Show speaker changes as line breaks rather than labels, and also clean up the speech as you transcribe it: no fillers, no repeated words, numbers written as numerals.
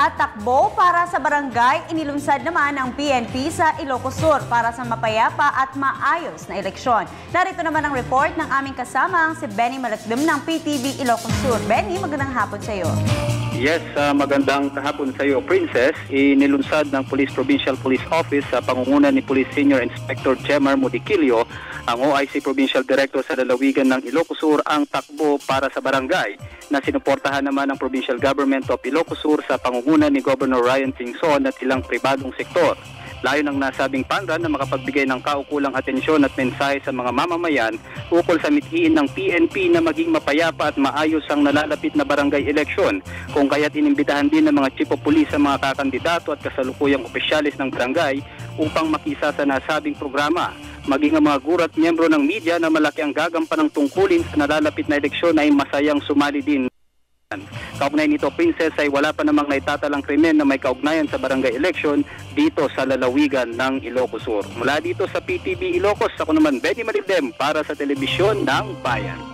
At takbo para sa barangay, inilunsad naman ng PNP sa Ilocos Sur para sa mapayapa at maayos na eleksyon. Narito naman ang report ng aming kasamang si Benny Malakdem ng PTV Ilocos Sur. Benny, magandang hapon sa iyo.
Yes, magandang kahapon sa iyo, Princess. Inilunsad ng Police Provincial Police Office sa pangunguna ni Police Senior Inspector Jemar Mudiquillo, ang OIC Provincial Director sa lalawigan ng Ilocos Sur, ang takbo para sa barangay na sinuportahan naman ng Provincial Government of Ilocos Sur sa pangunguna ni Governor Ryan Singson at ilang pribadong sektor. Layon ng nasabing pandan na makapagbigay ng kaukulang atensyon at mensahe sa mga mamamayan ukol sa mithiin ng PNP na maging mapayapa at maayos ang nalalapit na barangay eleksyon, kung kaya't inimbitahan din ng mga chief of police sa mga kakandidato at kasalukuyang opisyalis ng barangay upang makisa sa nasabing programa. Maging ang mga guro at miyembro ng media na malaki ang gagampan ng tungkulin sa nalalapit na eleksyon ay masayang sumali din. Kaugnay nito, Princess, ay wala pa namang naitatalang krimen na may kaugnayan sa barangay election dito sa lalawigan ng Ilocos Sur. Mula dito sa PTV Ilocos, ako naman Benny Malakdem para sa Telebisyon ng Bayan.